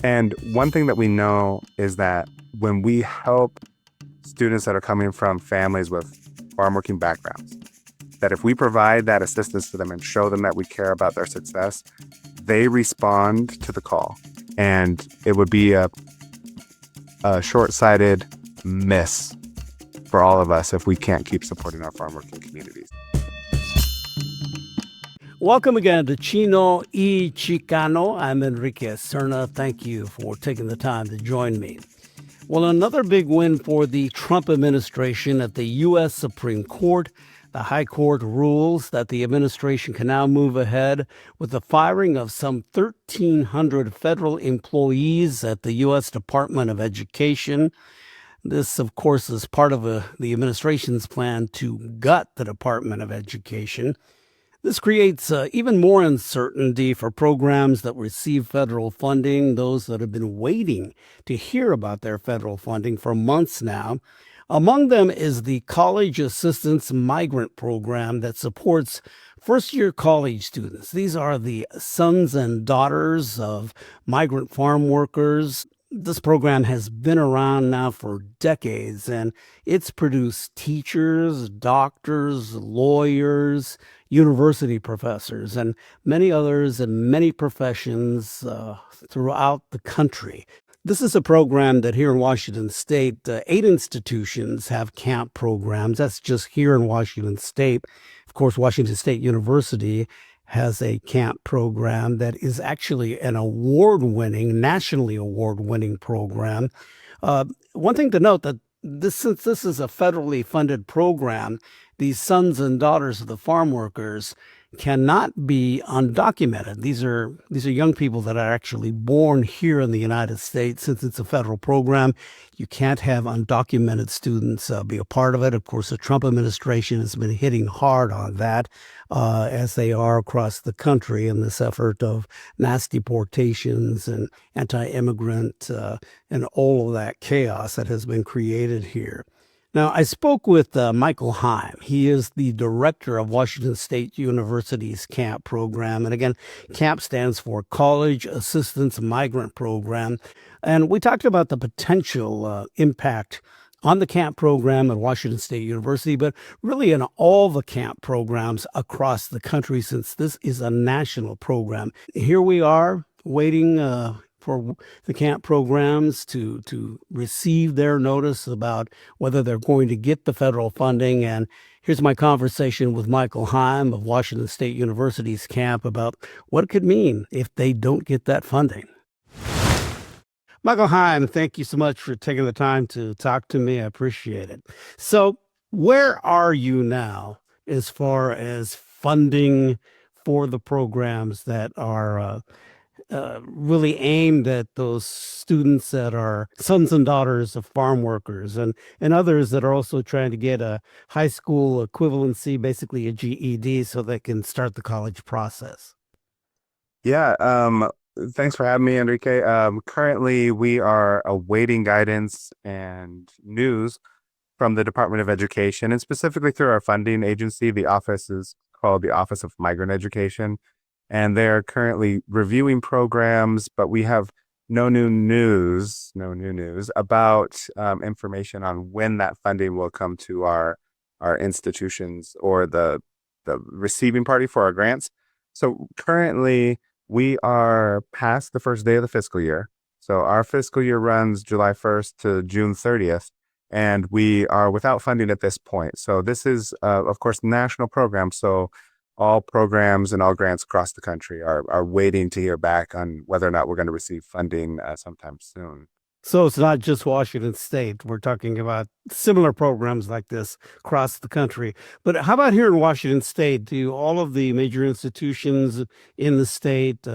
And one thing that we know is that when we help students that are coming from families with farm working backgrounds, that if we provide that assistance to them and show them that we care about their success, they respond to the call. And it would be a short sighted miss for all of us if we can't keep supporting our farm working communities. Welcome again to Chino y Chicano. I'm Enrique Serna. Thank you for taking the time to join me. Well, another big win for the Trump administration at the U.S. Supreme Court. The High Court rules that the administration can now move ahead with the firing of some 1,300 federal employees at the U.S. Department of Education. This, of course, is part of the administration's plan to gut the Department of Education. This creates even more uncertainty for programs that receive federal funding, those that have been waiting to hear about their federal funding for months now. Among them is the College Assistance Migrant Program that supports first-year college students. These are the sons and daughters of migrant farm workers. This program has been around now for decades, and it's produced teachers, doctors, lawyers, university professors, and many others in many professions throughout the country. This is a program that here in Washington State, 8 institutions have camp programs. That's just here in Washington State. Of course, Washington State University has a camp program that is actually an award-winning, nationally award-winning program. One thing to note that since this is a federally funded program, these sons and daughters of the farm workers cannot be undocumented. These are young people that are actually born here in the United States. Since it's a federal program, you can't have undocumented students be a part of it. Of course, the Trump administration has been hitting hard on that, as they are across the country in this effort of mass deportations and anti-immigrant and all of that chaos that has been created here. Now, I spoke with Michael Heim. He is the director of Washington State University's CAMP program. And again, CAMP stands for College Assistance Migrant Program. And we talked about the potential impact on the CAMP program at Washington State University, but really in all the CAMP programs across the country, since this is a national program. Here we are waiting for the camp programs to receive their notice about whether they're going to get the federal funding. And here's my conversation with Michael Heim of Washington State University's camp about what it could mean if they don't get that funding. Michael Heim, thank you so much for taking the time to talk to me. I appreciate it. So, where are you now as far as funding for the programs that are really aimed at those students that are sons and daughters of farm workers and others that are also trying to get a high school equivalency, basically a GED, so they can start the college process? Yeah, thanks for having me, Enrique. Currently, we are awaiting guidance and news from the Department of Education, and specifically through our funding agency. The office is called the Office of Migrant Education, and they're currently reviewing programs, but we have no new news about information on when that funding will come to our institutions or the receiving party for our grants. So currently, we are past the first day of the fiscal year. So our fiscal year runs July 1st to June 30th, and we are without funding at this point. So this is, of course, national program. So all programs and all grants across the country are waiting to hear back on whether or not we're going to receive funding sometime soon. So it's not just Washington State. We're talking about similar programs like this across the country. But how about here in Washington State? Do all of the major institutions in the state,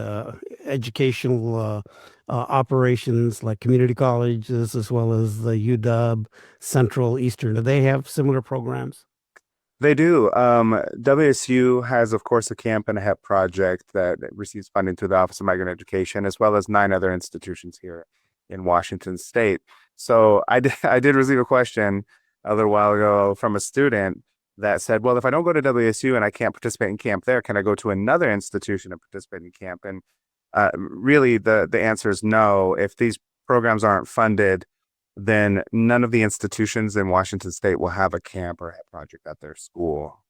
educational operations like community colleges, as well as the UW, Central, Eastern, do they have similar programs? They do. WSU has, of course, a camp and a HEP project that receives funding through the Office of Migrant Education, as well as 9 other institutions here in Washington State. So I did receive a question a little while ago from a student that said, well, if I don't go to WSU and I can't participate in camp there, can I go to another institution and participate in camp? And really the answer is no. If these programs aren't funded, then none of the institutions in Washington State will have a camp or a project at their school.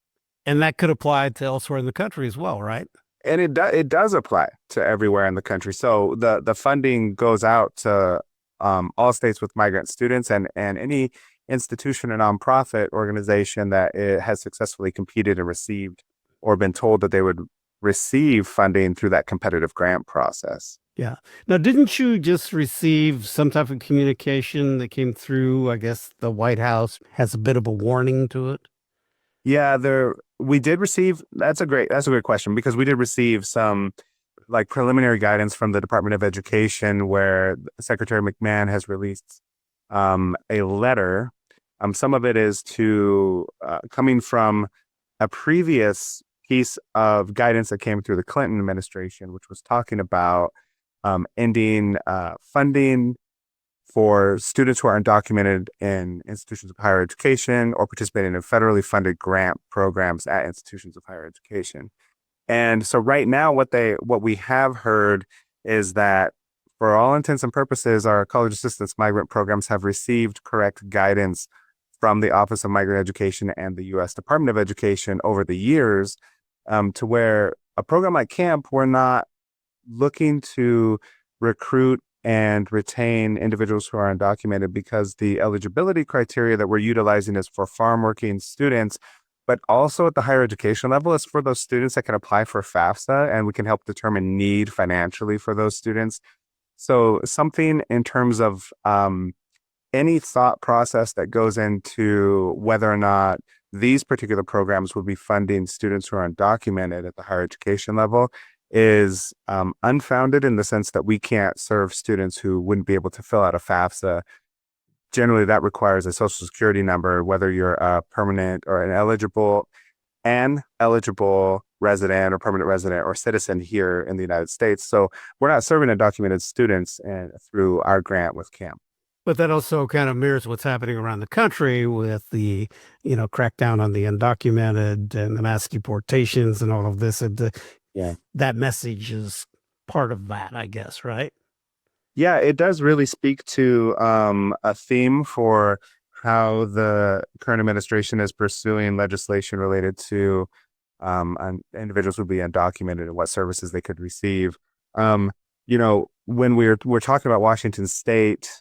And that could apply to elsewhere in the country as well, right? And it does apply to everywhere in the country. So the funding goes out to all states with migrant students, and any institution or nonprofit organization that it has successfully competed and received or been told that they would receive funding through that competitive grant process. Yeah. Now, didn't you just receive some type of communication that came through? I guess the White House has a bit of a warning to it. Yeah, there we did receive. That's a great question, because we did receive some like preliminary guidance from the Department of Education, where Secretary McMahon has released a letter. Some of it is to coming from a previous piece of guidance that came through the Clinton administration, which was talking about ending funding for students who are undocumented in institutions of higher education or participating in federally funded grant programs at institutions of higher education. And so right now, what we have heard is that for all intents and purposes, our college assistance migrant programs have received correct guidance from the Office of Migrant Education and the U.S. Department of Education over the years, to where a program like camp, we're not looking to recruit and retain individuals who are undocumented, because the eligibility criteria that we're utilizing is for farm working students, but also at the higher education level is for those students that can apply for FAFSA, and we can help determine need financially for those students. So something in terms of any thought process that goes into whether or not these particular programs will be funding students who are undocumented at the higher education level is unfounded, in the sense that we can't serve students who wouldn't be able to fill out a FAFSA. Generally, that requires a social security number, whether you're a permanent or an eligible resident or permanent resident or citizen here in the United States. So we're not serving undocumented students through our grant with CAMP. But that also kind of mirrors what's happening around the country with the, crackdown on the undocumented and the mass deportations and all of this. And Yeah. that message is part of that, I guess, right? Yeah, it does really speak to a theme for how the current administration is pursuing legislation related to individuals who would be undocumented and what services they could receive. When we're talking about Washington State,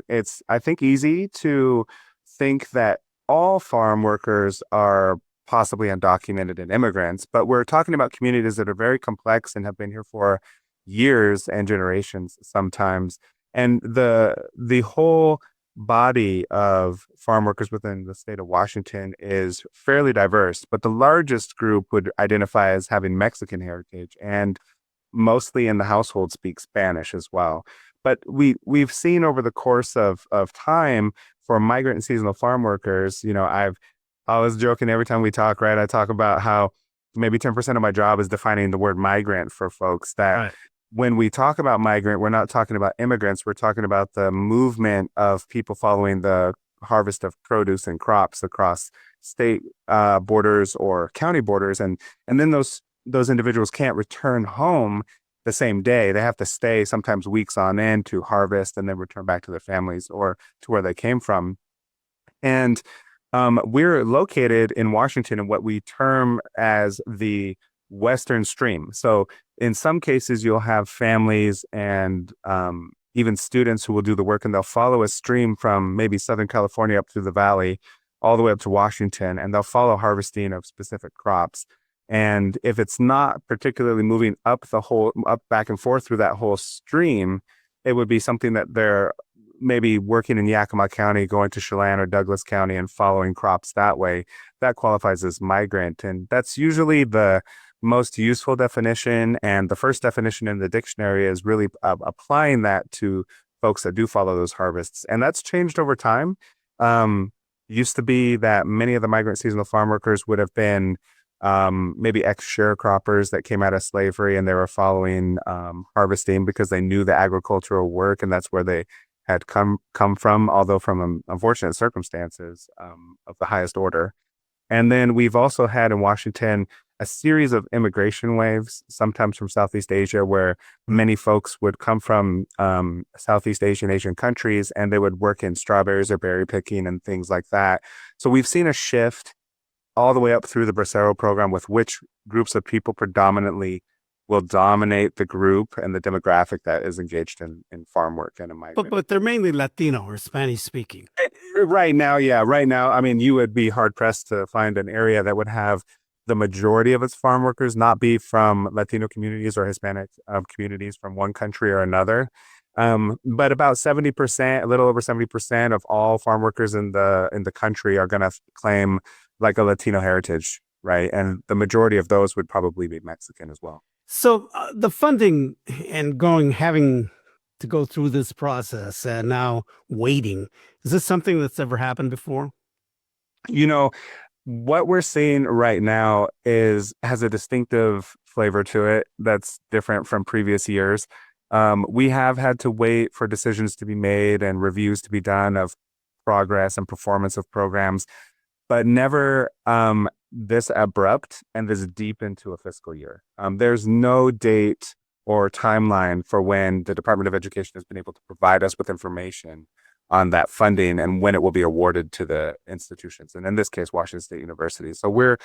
it's, I think, easy to think that all farm workers are possibly undocumented and immigrants, but we're talking about communities that are very complex and have been here for years and generations sometimes. And the whole body of farm workers within the state of Washington is fairly diverse, but the largest group would identify as having Mexican heritage, and mostly in the household speak Spanish as well. But we've seen over the course of time, for migrant and seasonal farm workers, I was joking every time we talk, right? I talk about how maybe 10% of my job is defining the word migrant for folks, that Right. when we talk about migrant, we're not talking about immigrants. We're talking about the movement of people following the harvest of produce and crops across state borders or county borders. And then those individuals can't return home the same day. They have to stay sometimes weeks on end to harvest and then return back to their families or to where they came from. And we're located in Washington in what we term as the Western Stream. So in some cases, you'll have families and even students who will do the work, and they'll follow a stream from maybe Southern California up through the valley, all the way up to Washington, and they'll follow harvesting of specific crops. And if it's not particularly moving up back and forth through that whole stream, it would be something that they're maybe working in Yakima County, going to Chelan or Douglas County and following crops that way. That qualifies as migrant. And that's usually the most useful definition. And the first definition in the dictionary is really applying that to folks that do follow those harvests. And that's changed over time. Used to be that many of the migrant seasonal farm workers would have been maybe ex-sharecroppers that came out of slavery, and they were following harvesting because they knew the agricultural work, and that's where they had come from, although from unfortunate circumstances of the highest order. And then we've also had in Washington a series of immigration waves, sometimes from Southeast Asia, where many folks would come from Southeast Asian countries, and they would work in strawberries or berry picking and things like that. So we've seen a shift all the way up through the Bracero program with which groups of people predominantly will dominate the group and the demographic that is engaged in farm work and in migrant. But they're mainly Latino or Spanish speaking. Right now, yeah, right now, I mean, you would be hard pressed to find an area that would have the majority of its farm workers not be from Latino communities or Hispanic communities from one country or another. But about 70%, a little over 70% of all farm workers in the country are going to claim like a Latino heritage, right? And the majority of those would probably be Mexican as well. So the funding and having to go through this process and now waiting, is this something that's ever happened before? You know, what we're seeing right now has a distinctive flavor to it that's different from previous years. We have had to wait for decisions to be made and reviews to be done of progress and performance of programs, but never this abrupt and this deep into a fiscal year. There's no date or timeline for when the Department of Education has been able to provide us with information on that funding and when it will be awarded to the institutions. And in this case, Washington State University. So we're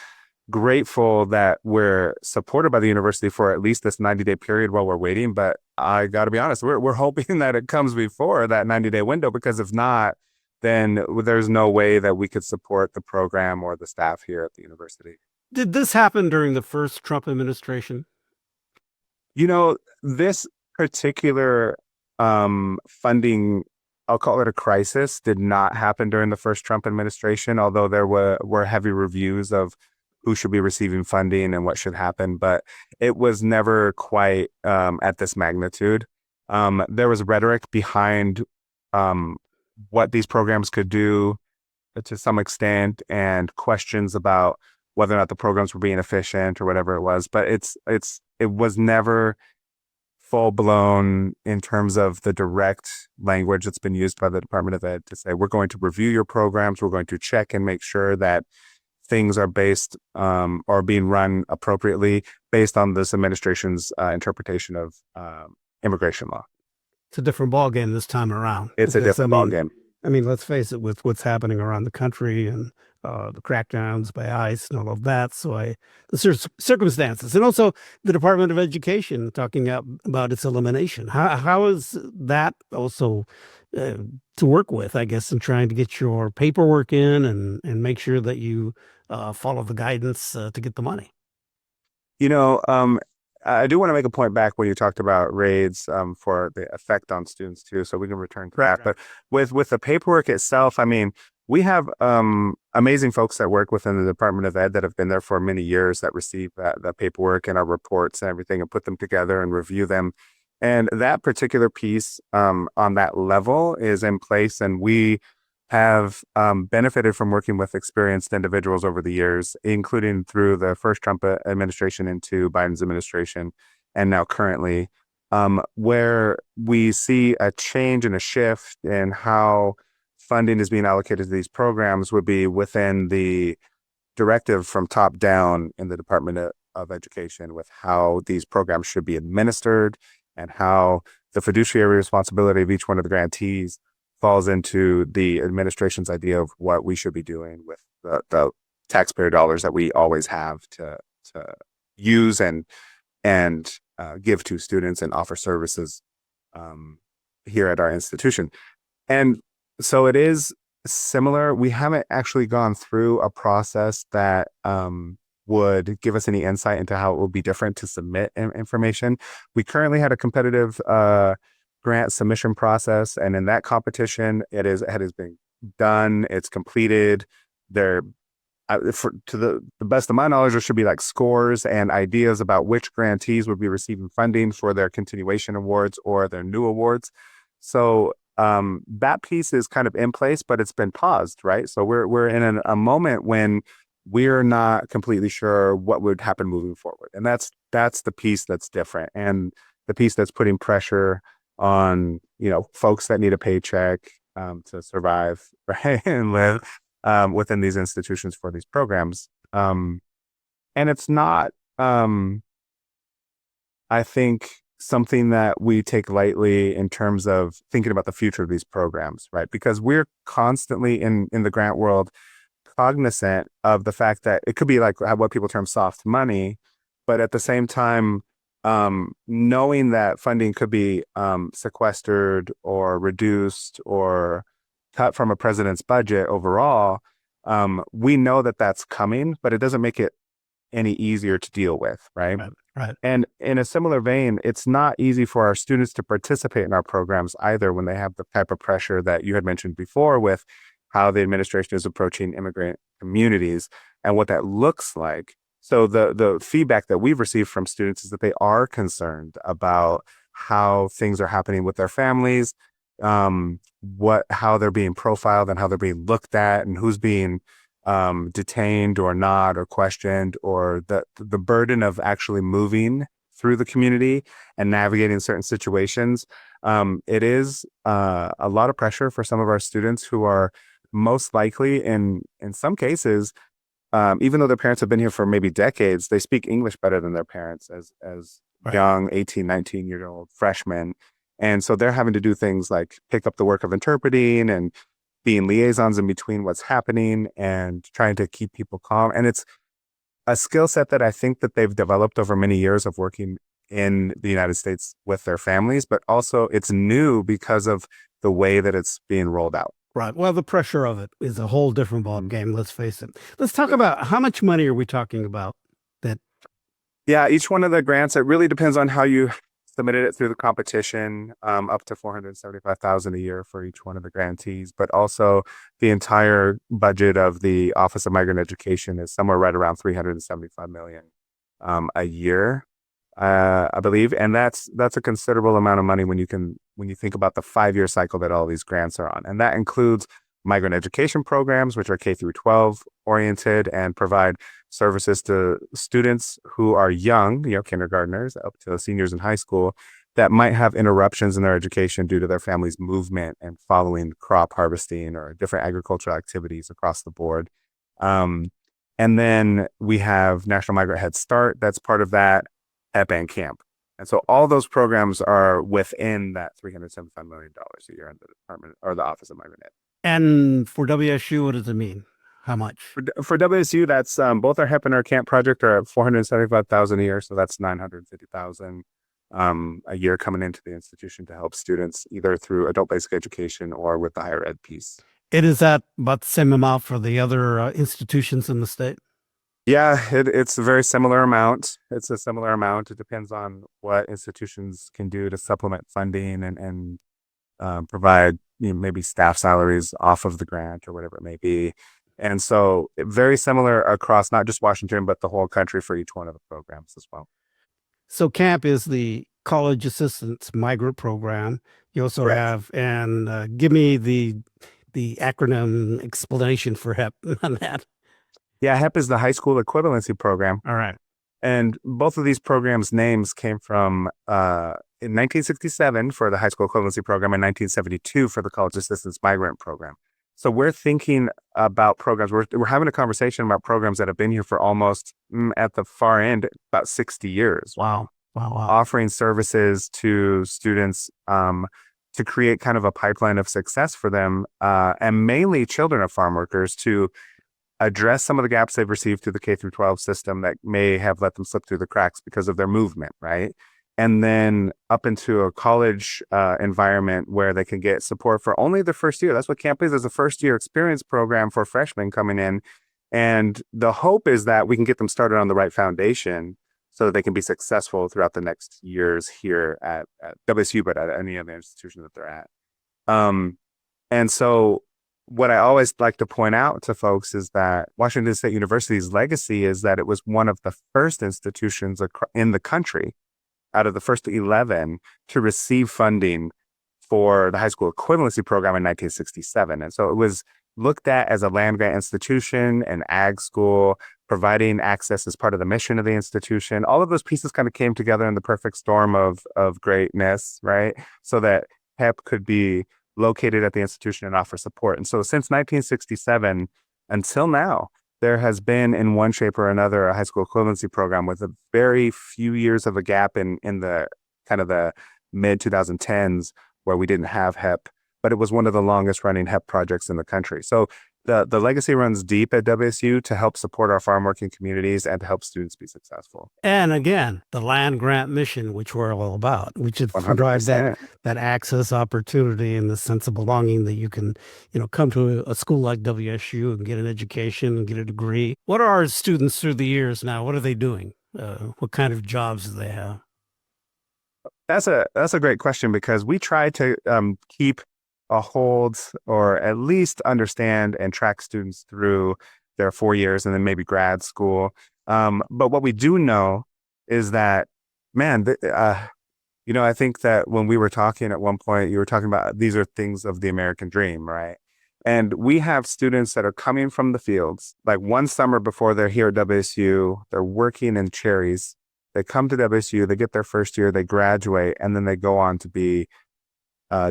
grateful that we're supported by the university for at least this 90-day period while we're waiting. But I got to be honest, we're hoping that it comes before that 90-day window, because if not, then there's no way that we could support the program or the staff here at the university. Did this happen during the first Trump administration? This particular funding, I'll call it a crisis, did not happen during the first Trump administration, although there were heavy reviews of who should be receiving funding and what should happen, but it was never quite at this magnitude. There was rhetoric behind what these programs could do to some extent, and questions about whether or not the programs were being efficient or whatever it was, but it was never full blown in terms of the direct language that's been used by the Department of Ed to say, we're going to review your programs, we're going to check and make sure that things are based or being run appropriately based on this administration's interpretation of immigration law. It's a different ballgame this time around. It's a different ballgame. I mean, let's face it, with what's happening around the country and the crackdowns by ICE and all of that. So the circumstances, and also the Department of Education talking about its elimination. How is that also to work with, I guess, in trying to get your paperwork in and make sure that you follow the guidance to get the money? I do want to make a point back when you talked about raids for the effect on students too, so we can return to that. But with the paperwork itself, I mean, we have amazing folks that work within the Department of Ed that have been there for many years that receive that paperwork and our reports and everything and put them together and review them. And that particular piece on that level is in place, and we have benefited from working with experienced individuals over the years, including through the first Trump administration into Biden's administration, and now currently, where we see a change and a shift in how funding is being allocated to these programs would be within the directive from top down in the Department of Education with how these programs should be administered and how the fiduciary responsibility of each one of the grantees falls into the administration's idea of what we should be doing with the taxpayer dollars that we always have to use and give to students and offer services here at our institution. And so it is similar. We haven't actually gone through a process that would give us any insight into how it will be different to submit information. We currently had a competitive grant submission process, and in that competition, it has been done. It's completed. To the best of my knowledge, there should be like scores and ideas about which grantees would be receiving funding for their continuation awards or their new awards. So that piece is kind of in place, but it's been paused, right? So we're in a moment when we're not completely sure what would happen moving forward, and that's the piece that's different, and the piece that's putting pressure on folks that need a paycheck to survive, right, and live within these institutions for these programs. And it's not, I think, something that we take lightly in terms of thinking about the future of these programs, right? Because we're constantly in the grant world cognizant of the fact that it could be like what people term soft money, but at the same time, knowing that funding could be sequestered or reduced or cut from a president's budget overall, we know that that's coming, but it doesn't make it any easier to deal with, right? Right. Right. And in a similar vein, it's not easy for our students to participate in our programs either when they have the type of pressure that you had mentioned before with how the administration is approaching immigrant communities and what that looks like. So the feedback that we've received from students is that they are concerned about how things are happening with their families, how they're being profiled and how they're being looked at and who's being detained or not or questioned, or the burden of actually moving through the community and navigating certain situations. It is a lot of pressure for some of our students who are most likely in some cases, even though their parents have been here for maybe decades, they speak English better than their parents as Right. young 18, 19-year-old freshmen. And so they're having to do things like pick up the work of interpreting and being liaisons in between what's happening and trying to keep people calm. And it's a skill set that I think that they've developed over many years of working in the United States with their families, but also it's new because of the way that it's being rolled out. Right. Well, the pressure of it is a whole different ball Mhm. game. Let's face it. Let's talk about how much money are we talking about? That Yeah, each one of the grants, it really depends on how you submitted it through the competition, up to 475,000 a year for each one of the grantees, but also the entire budget of the Office of Migrant Education is somewhere right around 375 million a year, I believe, and that's a considerable amount of money when you think about the 5-year cycle that all these grants are on, and that includes migrant education programs, which are K through 12 oriented and provide services to students who are young, kindergartners up to seniors in high school that might have interruptions in their education due to their family's movement and following crop harvesting or different agricultural activities across the board. Um, and then we have National Migrant Head Start, that's part of that, EP and Camp. And so all those programs are within that $375 million a year in the Department or the Office of Migrant Ed. and for WSU, what does it mean? How much? For WSU, that's both our HEP and our camp project are at 475,000 a year, so that's 950,000 a year coming into the institution to help students either through adult basic education or with the higher ed piece. It is that about the same amount for the other institutions in the state. Yeah, it's a very similar amount. It's a similar amount. It depends on what institutions can do to supplement funding and provide maybe staff salaries off of the grant or whatever it may be. And so very similar across not just Washington, but the whole country for each one of the programs as well. So CAMP is the College Assistance Migrant Program. You also Correct. have, and give me the acronym explanation for HEP on that. Yeah, HEP is the high school equivalency program. All right. And both of these programs' names came from in 1967 for the high school equivalency program and 1972 for the College Assistance Migrant Program. So we're thinking about programs. We're having a conversation about programs that have been here for almost at the far end about 60 years. Wow. Wow. Wow. Offering services to students to create kind of a pipeline of success for them, and mainly children of farm workers to address some of the gaps they've received through the K through 12 system that may have let them slip through the cracks because of their movement, right? And then up into a college environment where they can get support for only the first year. That's what camp is a first year experience program for freshmen coming in. And the hope is that we can get them started on the right foundation so that they can be successful throughout the next years here at WSU, but at any other institution that they're at. And so what I always like to point out to folks is that Washington State University's legacy is that it was one of the first institutions in the country out of the first 11 to receive funding for the high school equivalency program in 1967. And so it was looked at as a land grant institution, an ag school, providing access as part of the mission of the institution. All of those pieces kind of came together in the perfect storm of greatness, right? So that HEP could be located at the institution and offer support. And so since 1967 until now, there has been in one shape or another a high school equivalency program with a very few years of a gap in the kind of the mid 2010s where we didn't have HEP, but it was one of the longest running HEP projects in the country. So the legacy runs deep at WSU to help support our farm working communities and to help students be successful. And again, the land grant mission, which we're all about, which is provide that 100%. that access opportunity and the sense of belonging that you can, come to a school like WSU and get an education and get a degree. What are our students through the years now? What are they doing? What kind of jobs do they have? That's a great question because we try to keep a hold or at least understand and track students through their 4 years and then maybe grad school. But what we do know is that, man, I think that when we were talking at one point, you were talking about these are things of the American dream, right? And we have students that are coming from the fields, like one summer before they're here at WSU, they're working in cherries. They come to WSU, they get their first year, they graduate, and then they go on to be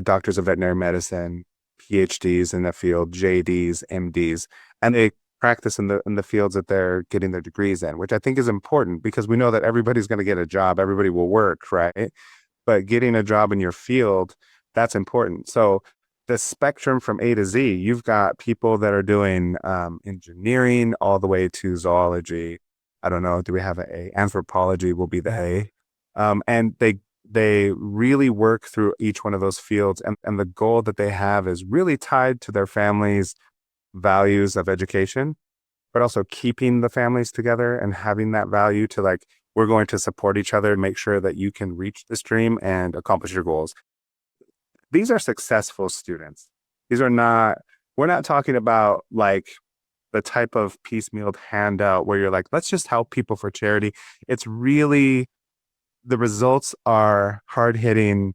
doctors of veterinary medicine, PhDs in the field, JDs, MDs, and they practice in the fields that they're getting their degrees in, which I think is important because we know that everybody's going to get a job, everybody will work, right? But getting a job in your field, that's important. So the spectrum from A to Z, you've got people that are doing engineering all the way to zoology. I don't know. Do we have an A? Anthropology will be the A. And they really work through each one of those fields. And the goal that they have is really tied to their families' values of education, but also keeping the families together and having that value to like, we're going to support each other and make sure that you can reach this dream and accomplish your goals. These are successful students. We're not talking about like the type of piecemealed handout where you're like, let's just help people for charity. It's really, the results are hard hitting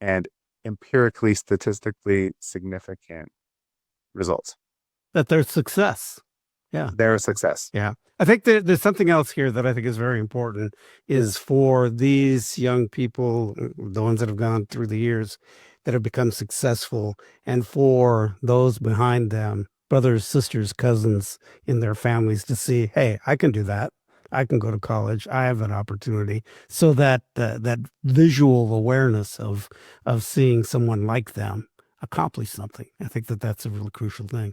and empirically, statistically significant results. That their success. Yeah. They're a success. Yeah. I think there's something else here that I think is very important is for these young people, the ones that have gone through the years that have become successful, and for those behind them, brothers, sisters, cousins in their families to see, hey, I can do that. I can go to college. I have an opportunity. So that that visual awareness of seeing someone like them accomplish something. I think that's a really crucial thing.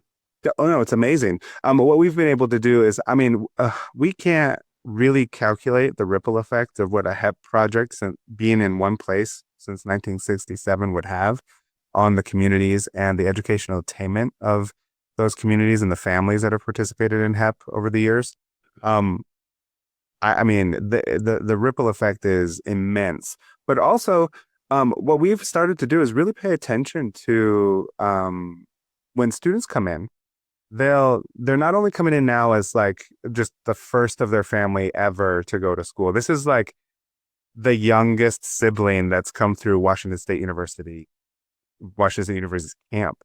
Oh no, it's amazing. What we've been able to do is, we can't really calculate the ripple effect of what a HEP project being in one place since 1967 would have on the communities and the educational attainment of those communities and the families that have participated in HEP over the years. The ripple effect is immense, but also, what we've started to do is really pay attention to, when students come in, they're not only coming in now as like just the first of their family ever to go to school. This is like the youngest sibling that's come through Washington University's camp.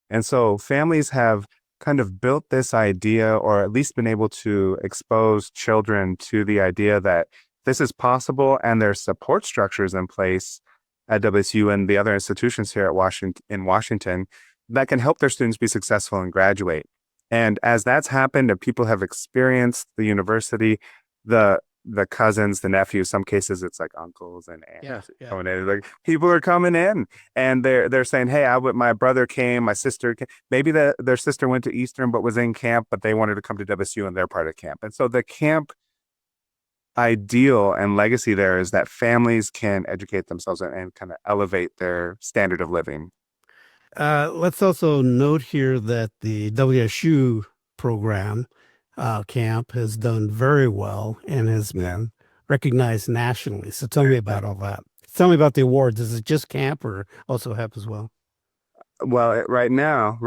And so families have kind of built this idea, or at least been able to expose children to the idea that this is possible, and there's support structures in place at WSU and the other institutions here at Washington that can help their students be successful and graduate. And as that's happened and people have experienced the university, the cousins, the nephews, some cases it's like uncles and aunts coming in. Like people are coming in and they're saying, hey, my brother came, my sister came. Maybe their sister went to Eastern but was in camp, but they wanted to come to WSU and they're part of camp. And so the camp ideal and legacy there is that families can educate themselves and kind of elevate their standard of living. Let's also note here that the WSU program camp has done very well and has been recognized nationally. So tell me about all that. Tell me about the awards. Is it just camp or also HEP as well? Well, right now,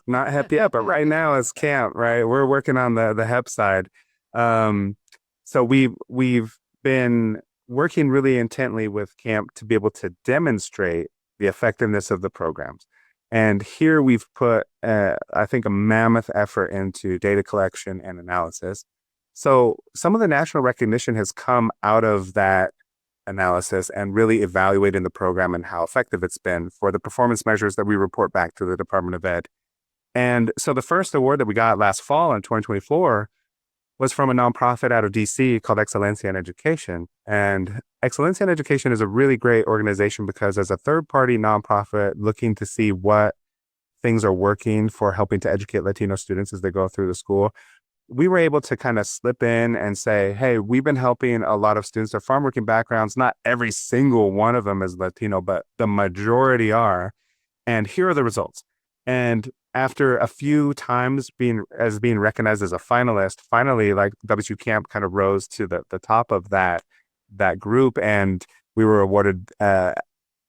not HEP yet, but right now it's camp, right? We're working on the HEP side. So we've been working really intently with camp to be able to demonstrate the effectiveness of the programs. And here we've put, I think, a mammoth effort into data collection and analysis. So some of the national recognition has come out of that analysis and really evaluating the program and how effective it's been for the performance measures that we report back to the Department of Ed. And so the first award that we got last fall in 2024 was from a nonprofit out of DC called Excelencia in Education. And Excelencia in Education is a really great organization because as a third-party nonprofit looking to see what things are working for helping to educate Latino students as they go through the school, we were able to kind of slip in and say, hey, we've been helping a lot of students of farm working backgrounds. Not every single one of them is Latino, but the majority are. And here are the results. And after a few times being recognized as a finalist, finally, like WSU Camp kind of rose to the top of that group, and we were awarded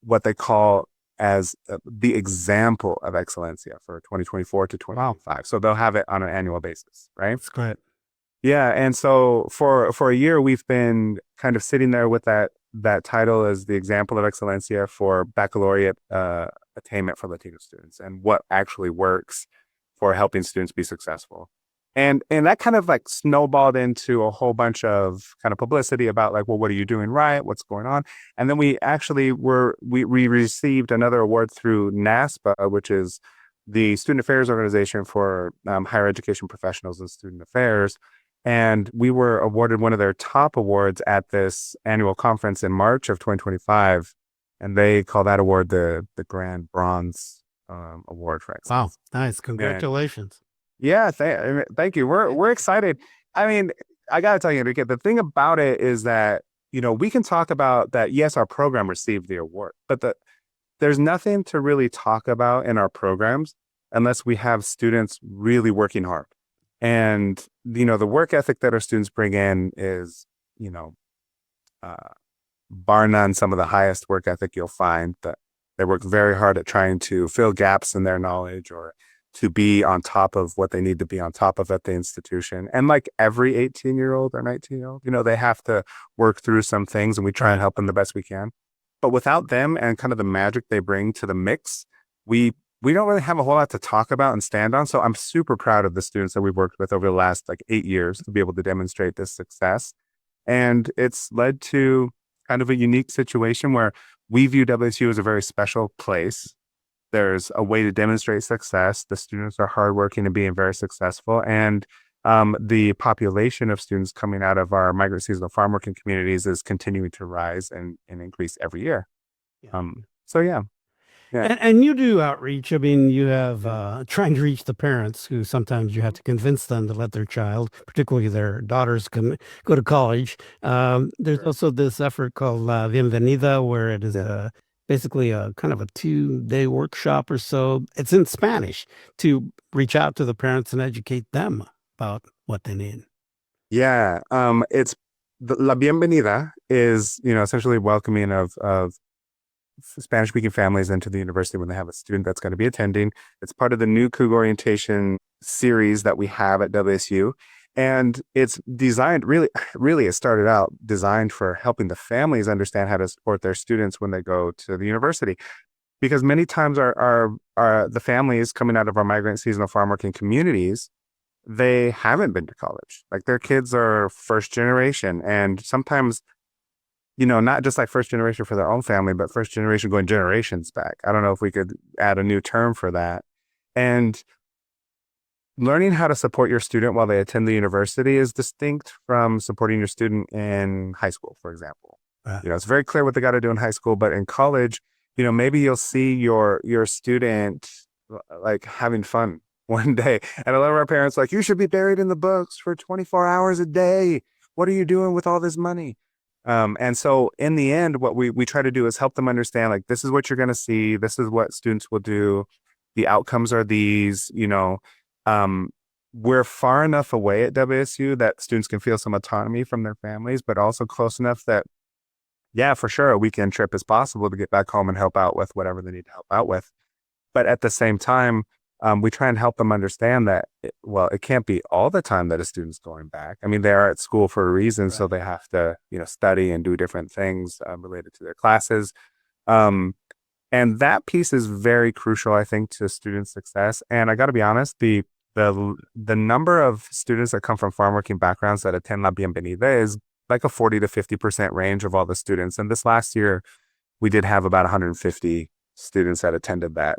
what they call as the example of Excelencia for 2024 to 2025. Wow. So they'll have it on an annual basis, right? That's great. Yeah, and so for a year we've been kind of sitting there with that title as the example of Excelencia for baccalaureate attainment for Latino students and what actually works for helping students be successful. And that kind of like snowballed into a whole bunch of kind of publicity about like, well, what are you doing right? What's going on? And then we actually we received another award through NASPA, which is the Student Affairs Organization for higher education professionals and student affairs. And we were awarded one of their top awards at this annual conference in March of 2025. And they call that award the Grand Bronze Award for Excellence. Wow, nice. Congratulations. Yeah, thank you. We're excited. I mean, I got to tell you, Enrique, the thing about it is that, we can talk about that. Yes, our program received the award, but there's nothing to really talk about in our programs unless we have students really working hard. And, the work ethic that our students bring in is, bar none, some of the highest work ethic you'll find. That they work very hard at trying to fill gaps in their knowledge or to be on top of what they need to be on top of at the institution. And like every 18-year-old or 19-year-old, they have to work through some things, and we try and help them the best we can. But without them and kind of the magic they bring to the mix, we don't really have a whole lot to talk about and stand on. So I'm super proud of the students that we've worked with over the last like 8 years to be able to demonstrate this success. And it's led to kind of a unique situation where we view WSU as a very special place. There's a way to demonstrate success. The students are hardworking and being very successful. And the population of students coming out of our migrant seasonal farm working communities is continuing to rise and increase every year. Yeah. So yeah. And you do outreach. I mean, you have trying to reach the parents who sometimes you have to convince them to let their child, particularly their daughters, go to college. There's also this effort called Bienvenida, where it is basically a kind of a 2-day workshop or so. It's in Spanish to reach out to the parents and educate them about what they need. Yeah, it's La Bienvenida is essentially welcoming of Spanish-speaking families into the university when they have a student that's going to be attending. It's part of the new Cougar orientation series that we have at WSU. And it's designed really it started out designed for helping the families understand how to support their students when they go to the university. Because many times the families coming out of our migrant seasonal farm working communities, they haven't been to college. Like their kids are first generation, and sometimes not just like first generation for their own family, but first generation going generations back. I don't know if we could add a new term for that. And learning how to support your student while they attend the university is distinct from supporting your student in high school, for example. It's very clear what they got to do in high school, but in college, maybe you'll see your student like having fun one day. And a lot of our parents like, you should be buried in the books for 24 hours a day. What are you doing with all this money? And so in the end, what we try to do is help them understand, like, this is what you're going to see. This is what students will do. The outcomes are these, we're far enough away at WSU that students can feel some autonomy from their families, but also close enough that, yeah, for sure, a weekend trip is possible to get back home and help out with whatever they need to help out with. But at the same time, we try and help them understand that, it can't be all the time that a student's going back. I mean, they are at school for a reason, right. So they have to, study and do different things related to their classes. And that piece is very crucial, I think, to student success. And I got to be honest, the number of students that come from farm working backgrounds that attend La Bienvenida is like a 40 to 50% range of all the students. And this last year, we did have about 150 students that attended that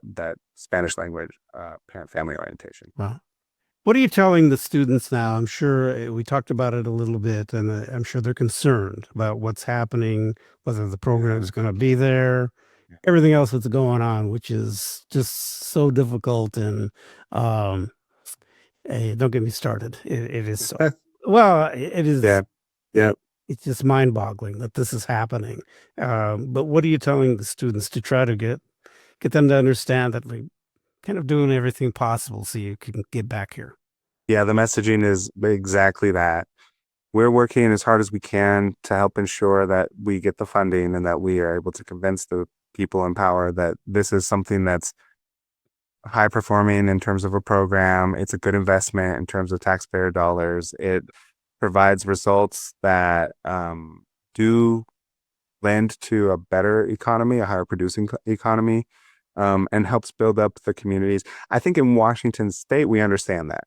Spanish language parent family orientation. Wow. What are you telling the students now? I'm sure we talked about it a little bit, and I'm sure they're concerned about what's happening, whether the program is going to be there, everything else that's going on, which is just so difficult. And um, hey, don't get me started. It is so well. It is. Yeah, yeah. It's just mind-boggling that this is happening. But what are you telling the students to try to get them to understand that we kind of doing everything possible so you can get back here? Yeah, the messaging is exactly that. We're working as hard as we can to help ensure that we get the funding and that we are able to convince the people in power that this is something that's high performing in terms of a program. It's a good investment in terms of taxpayer dollars. It provides results that do lend to a better economy, a higher producing economy, and helps build up the communities. I think in Washington State, we understand that.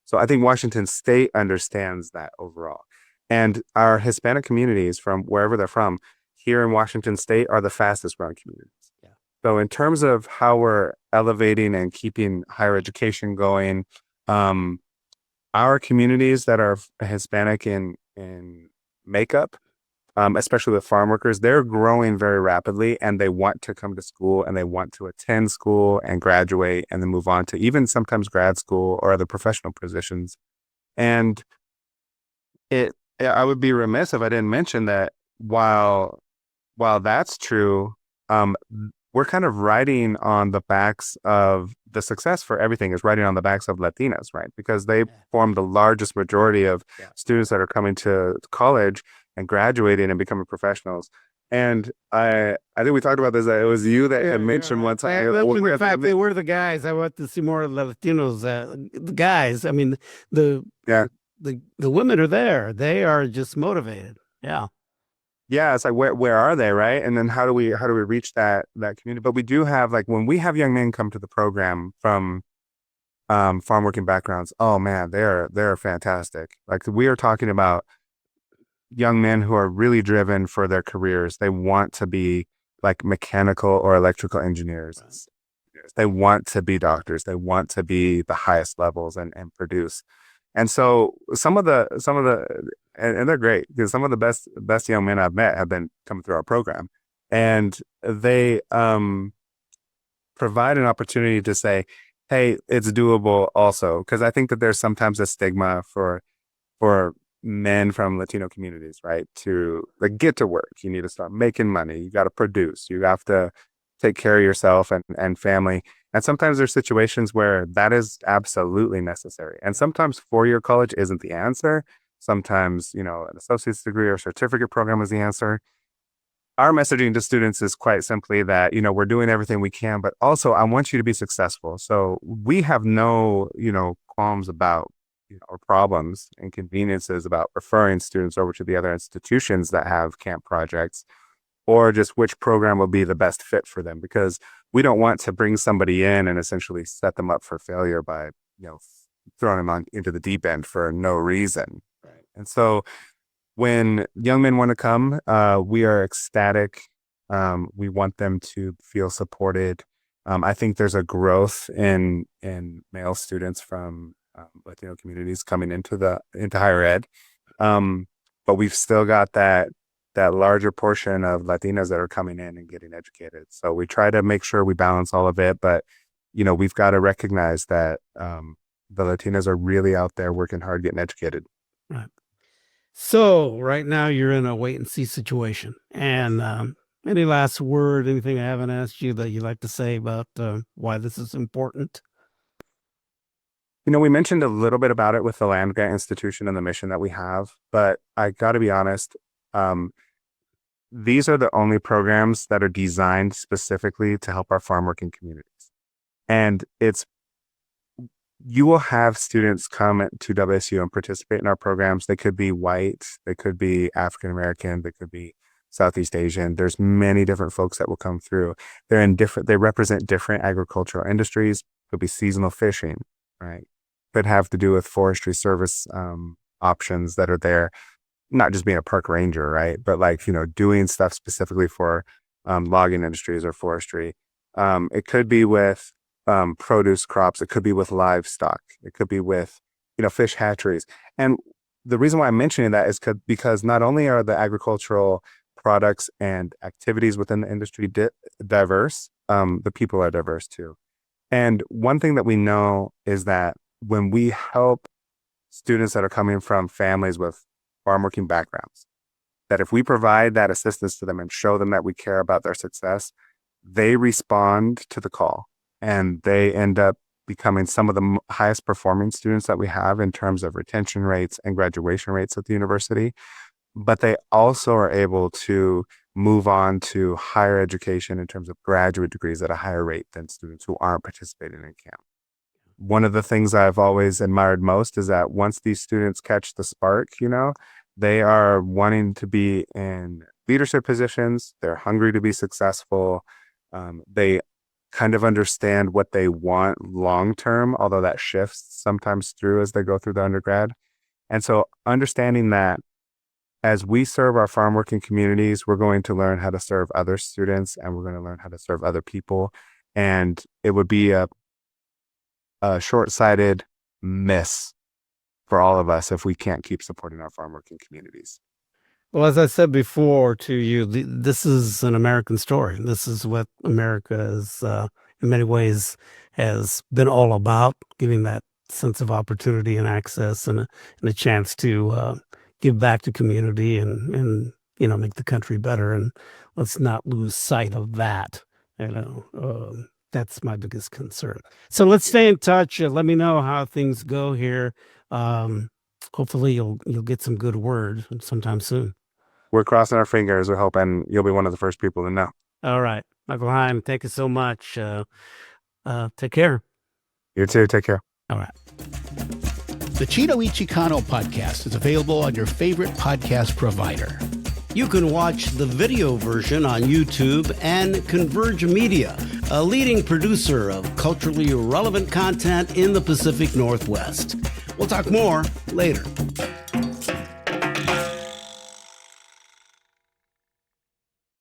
So I think Washington State understands that overall. And our Hispanic communities from wherever they're from here in Washington State are the fastest growing communities. Yeah. So in terms of how we're elevating and keeping higher education going, our communities that are Hispanic in makeup, especially with farm workers, they're growing very rapidly and they want to come to school and they want to attend school and graduate and then move on to even sometimes grad school or other professional positions. And I would be remiss if I didn't mention that while that's true, we're kind of riding on the backs of the success for everything is riding on the backs of Latinas, right? Because they form the largest majority of students that are coming to college and graduating and becoming professionals. And I think we talked about this. It was you that had mentioned one time. In fact, they were the guys. I want to see more of the Latinos. The guys. I mean, the yeah. the women are there. They are just motivated. Yeah. Yeah, it's like where are they, right? And then how do we reach that community? But we do have like when we have young men come to the program from farm working backgrounds, oh man, they're fantastic. Like we are talking about young men who are really driven for their careers. They want to be like mechanical or electrical engineers. Right. They want to be doctors. They want to be the highest levels and produce. And so some of the and they're great because some of the best young men I've met have been coming through our program, and they provide an opportunity to say, "Hey, it's doable." Also, because I think that there's sometimes a stigma for men from Latino communities, right? To like get to work, you need to start making money. You got to produce. You have to take care of yourself and family. And sometimes there's situations where that is absolutely necessary. And sometimes four-year college isn't the answer. Sometimes, an associate's degree or certificate program is the answer. Our messaging to students is quite simply that, we're doing everything we can, but also I want you to be successful. So we have no, qualms about, or problems and inconveniences about referring students over to the other institutions that have camp projects or just which program will be the best fit for them, because we don't want to bring somebody in and essentially set them up for failure by, throwing them into the deep end for no reason. Right. And so when young men want to come, we are ecstatic. We want them to feel supported. I think there's a growth in male students from Latino communities coming into higher ed. But we've still got that larger portion of Latinas that are coming in and getting educated. So we try to make sure we balance all of it, but we've got to recognize that the Latinas are really out there working hard, getting educated. Right. So right now you're in a wait and see situation. And any last word, anything I haven't asked you that you'd like to say about why this is important? We mentioned a little bit about it with the land grant institution and the mission that we have, but I got to be honest, these are the only programs that are designed specifically to help our farm working communities. And you will have students come to WSU and participate in our programs. They could be white, they could be African American, they could be Southeast Asian. There's many different folks that will come through. They represent different agricultural industries. Could be seasonal fishing, right? Could have to do with forestry service options that are there. Not just being a park ranger, right? But like, doing stuff specifically for logging industries or forestry. It could be with produce crops. It could be with livestock. It could be with, fish hatcheries. And the reason why I'm mentioning that is because not only are the agricultural products and activities within the industry diverse, the people are diverse too. And one thing that we know is that when we help students that are coming from families with farm working backgrounds, that if we provide that assistance to them and show them that we care about their success, they respond to the call and they end up becoming some of the highest performing students that we have in terms of retention rates and graduation rates at the university. But they also are able to move on to higher education in terms of graduate degrees at a higher rate than students who aren't participating in camp. One of the things I've always admired most is that once these students catch the spark, they are wanting to be in leadership positions. They're hungry to be successful. They kind of understand what they want long term, although that shifts sometimes through as they go through the undergrad. And so understanding that as we serve our farm working communities, we're going to learn how to serve other students and we're going to learn how to serve other people. And it would be a short-sighted miss for all of us if we can't keep supporting our farm working communities. Well, as I said before to you, this is an American story. This is what America is, in many ways, has been all about, giving that sense of opportunity and access and a chance to give back to community and make the country better. And let's not lose sight of that. That's my biggest concern. So let's stay in touch. Let me know how things go here. Hopefully you'll get some good word sometime soon. We're crossing our fingers. We're hoping you'll be one of the first people to know. All right. Michael Heim, thank you so much. Take care. You too. Take care. All right. The Chino y Chicano podcast is available on your favorite podcast provider. You can watch the video version on YouTube and Converge Media, a leading producer of culturally relevant content in the Pacific Northwest. We'll talk more later.